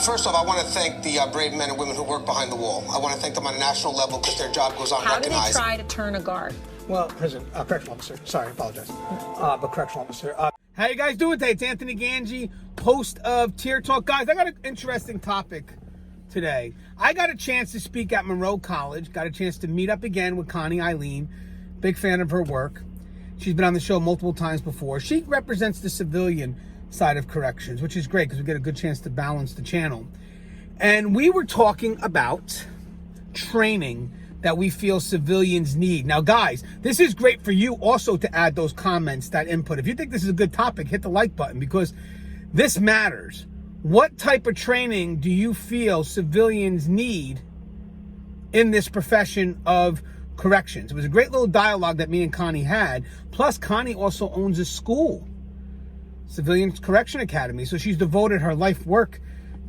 First off, I want to thank the brave men and women who work behind the wall. I want to thank them on a national level because their job goes unrecognized. How do they try to turn a guard? Well, correctional officer. Sorry, I apologize. But correctional officer. How you guys doing today? It's Anthony Gangi, host of Tier Talk. Guys, I got an interesting topic today. I got a chance to speak at Monroe College. Got a chance to meet up again with Connie Eileen. Big fan of her work. She's been on the show multiple times before. She represents the civilian side of corrections, which is great because we get a good chance to balance the channel. And we were talking about training that we feel civilians need. Now, guys, this is great for you also to add those comments, that input. If you think this is a good topic, hit the like button because this matters. What type of training do you feel civilians need in this profession of corrections? It was a great little dialogue that me and Connie had. Plus, Connie also owns a school, Civilian Correction Academy. So she's devoted her life work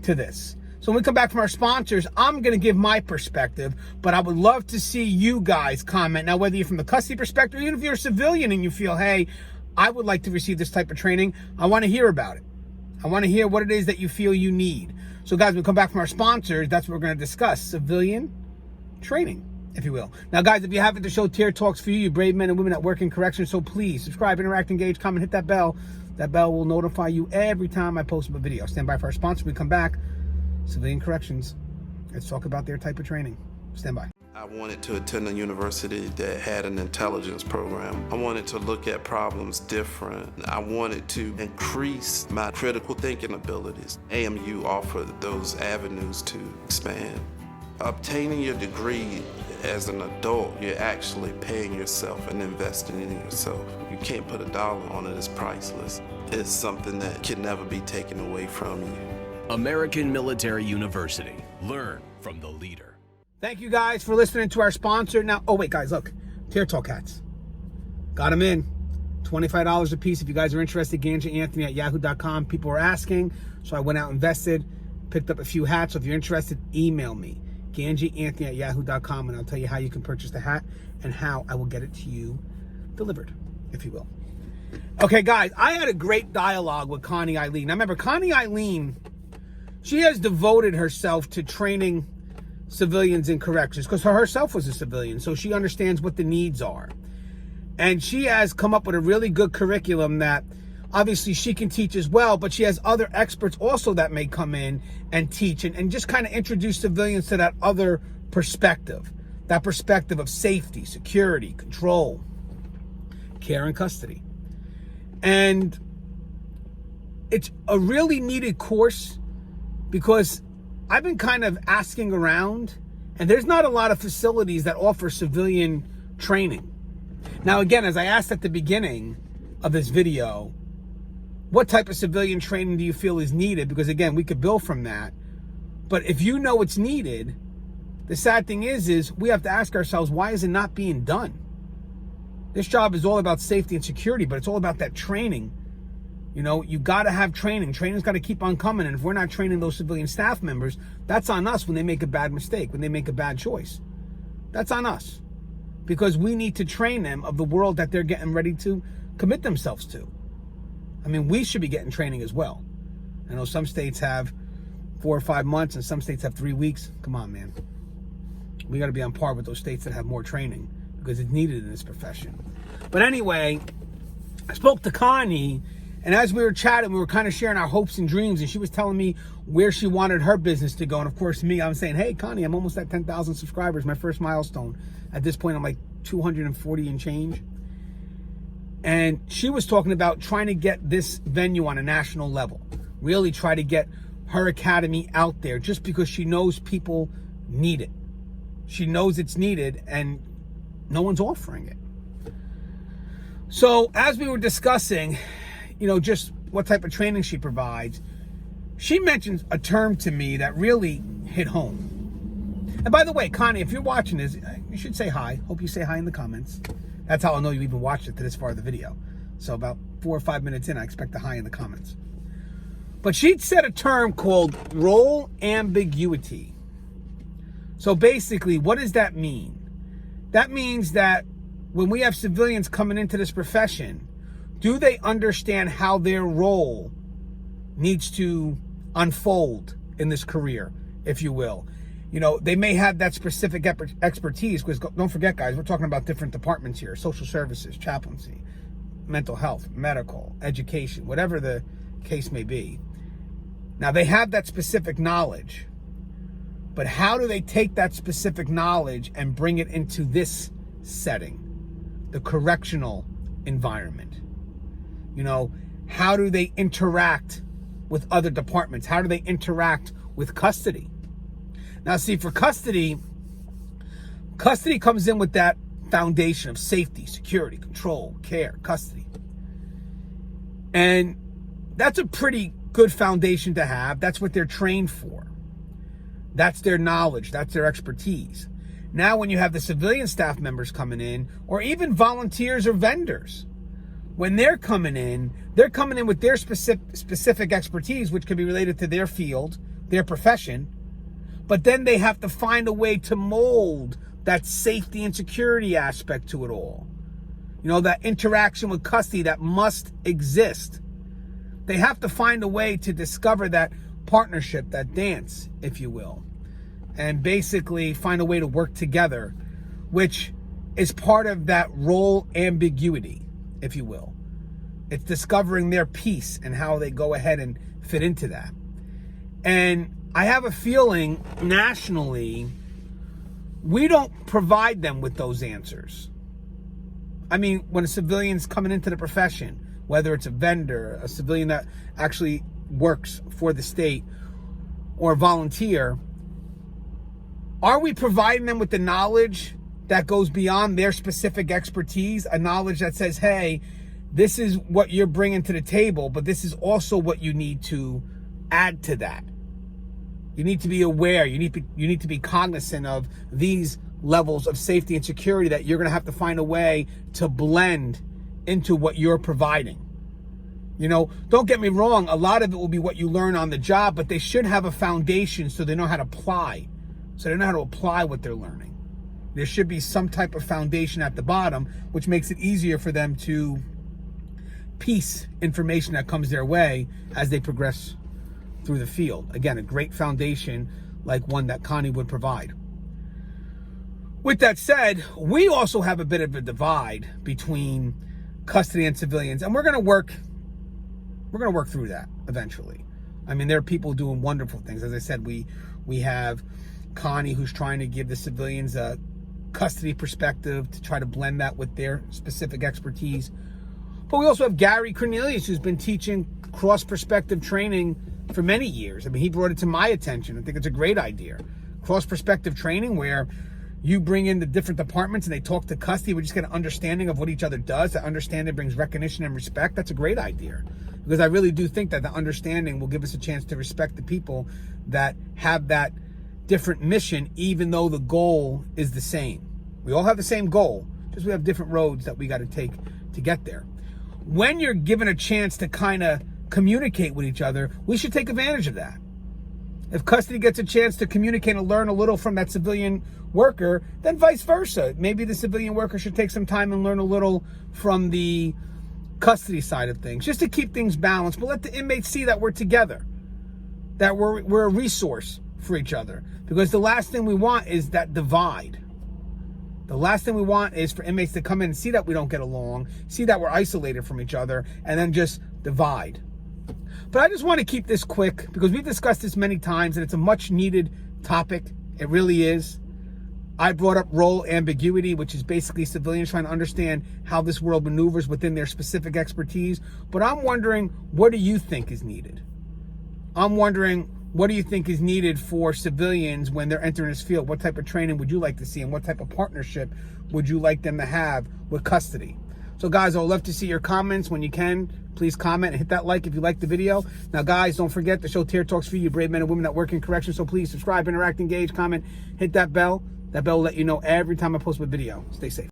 to this. So when we come back from our sponsors, I'm going to give my perspective, but I would love to see you guys comment. Now, whether you're from the custody perspective, or even if you're a civilian and you feel, hey, I would like to receive this type of training, I want to hear about it. I want to hear what it is that you feel you need. So guys, when we come back from our sponsors, that's what we're going to discuss. Civilian training, if you will. Now, guys, if you haven't, the show Tier Talks for you brave men and women that work in corrections. So please subscribe, interact, engage, comment, hit that bell. That bell will notify you every time I post a video. Stand by for our sponsor. When we come back, Civilian Corrections. Let's talk about their type of training. Stand by. I wanted to attend a university that had an intelligence program. I wanted to look at problems different. I wanted to increase my critical thinking abilities. AMU offered those avenues to expand. Obtaining your degree as an adult, you're actually paying yourself and investing in yourself. You can't put a dollar on it, it's priceless. It's something that can never be taken away from you. American Military University. Learn from the leader. Thank you guys for listening to our sponsor. Now, oh wait, guys, look. Tier Talk hats. Got them in. $25 a piece if you guys are interested. GangiAnthony@yahoo.com. People were asking, so I went out and invested, picked up a few hats. So if you're interested, email me. GangiAnthony@yahoo.com, and I'll tell you how you can purchase the hat and how I will get it to you delivered, if you will. Okay, guys, I had a great dialogue with Connie Eileen. Now, remember, Connie Eileen, she has devoted herself to training civilians in corrections because her herself was a civilian, so she understands what the needs are. And she has come up with a really good curriculum that obviously she can teach as well, but she has other experts also that may come in and teach and just kind of introduce civilians to that other perspective, that perspective of safety, security, control, care, and custody. And it's a really needed course because I've been kind of asking around, and there's not a lot of facilities that offer civilian training. Now, again, as I asked at the beginning of this video, what type of civilian training do you feel is needed? Because again, we could build from that. But if you know it's needed, the sad thing is we have to ask ourselves, why is it not being done? This job is all about safety and security, but it's all about that training. You know, you got to have training. Training's got to keep on coming. And if we're not training those civilian staff members, that's on us when they make a bad mistake, when they make a bad choice. That's on us. Because we need to train them of the world that they're getting ready to commit themselves to. I mean, we should be getting training as well. I know some states have 4 or 5 months and some states have 3 weeks. Come on, man. We got to be on par with those states that have more training because it's needed in this profession. But anyway, I spoke to Connie, and as we were chatting, we were kind of sharing our hopes and dreams, and she was telling me where she wanted her business to go. And of course, me, I'm saying, hey, Connie, I'm almost at 10,000 subscribers, my first milestone. At this point, I'm like 240 and change. And she was talking about trying to get this venue on a national level, really try to get her academy out there just because she knows people need it. She knows it's needed and no one's offering it. So as we were discussing, you know, just what type of training she provides, she mentioned a term to me that really hit home. And by the way, Connie, if you're watching this, you should say hi. Hope you say hi in the comments. That's how I'll know you even watched it to this far of the video. So about 4 or 5 minutes in, I expect a hi in the comments. But she'd said a term called role ambiguity. So basically, what does that mean? That means that when we have civilians coming into this profession, do they understand how their role needs to unfold in this career, if you will. You know, they may have that specific expertise, because don't forget, guys, we're talking about different departments here: social services, chaplaincy, mental health, medical, education, whatever the case may be. Now, they have that specific knowledge, but how do they take that specific knowledge and bring it into this setting, the correctional environment? You know, how do they interact with other departments? How do they interact with custody? Now, see, for custody comes in with that foundation of safety, security, control, care, custody. And that's a pretty good foundation to have. That's what they're trained for. That's their knowledge. That's their expertise. Now, when you have the civilian staff members coming in, or even volunteers or vendors, when they're coming in with their specific expertise, which could be related to their field, their profession, but then they have to find a way to mold that safety and security aspect to it all. You know, that interaction with custody that must exist. They have to find a way to discover that partnership, that dance, if you will, and basically find a way to work together, which is part of that role ambiguity, if you will. It's discovering their piece and how they go ahead and fit into that. And I have a feeling nationally, we don't provide them with those answers. I mean, when a civilian's coming into the profession, whether it's a vendor, a civilian that actually works for the state, or a volunteer, are we providing them with the knowledge that goes beyond their specific expertise? A knowledge that says, hey, this is what you're bringing to the table, but this is also what you need to add to that. You need to be aware. You need to be cognizant of these levels of safety and security that you're going to have to find a way to blend into what you're providing. You know, don't get me wrong, a lot of it will be what you learn on the job, but they should have a foundation so they know how to apply. So they know how to apply what they're learning. There should be some type of foundation at the bottom, which makes it easier for them to piece information that comes their way as they progress through the field. Again, a great foundation like one that Connie would provide. With that said, we also have a bit of a divide between custody and civilians, and we're going to work through that eventually. I mean, there are people doing wonderful things. As I said, we have Connie, who's trying to give the civilians a custody perspective to try to blend that with their specific expertise. But we also have Gary Cornelius, who's been teaching cross-perspective training for many years. I mean, he brought it to my attention. I think it's a great idea. Cross-perspective training where you bring in the different departments and they talk to custody. We just get an understanding of what each other does. That understanding brings recognition and respect. That's a great idea, because I really do think that the understanding will give us a chance to respect the people that have that different mission, even though the goal is the same. We all have the same goal, just we have different roads that we got to take to get there. When you're given a chance to kind of communicate with each other, we should take advantage of that. If custody gets a chance to communicate and learn a little from that civilian worker, then vice versa. Maybe the civilian worker should take some time and learn a little from the custody side of things, just to keep things balanced, but let the inmates see that we're together, that we're a resource for each other. Because the last thing we want is that divide. The last thing we want is for inmates to come in and see that we don't get along, see that we're isolated from each other, and then just divide. But I just want to keep this quick, because we've discussed this many times, and it's a much needed topic. It really is. I brought up role ambiguity, which is basically civilians trying to understand how this world maneuvers within their specific expertise. But I'm wondering, what do you think is needed? I'm wondering, what do you think is needed for civilians when they're entering this field? What type of training would you like to see, and what type of partnership would you like them to have with custody? So guys, I would love to see your comments. When you can, please comment and hit that like if you like the video. Now guys, don't forget, the show Tear Talks for you, brave men and women that work in corrections. So please subscribe, interact, engage, comment, hit that bell. That bell will let you know every time I post a video. Stay safe.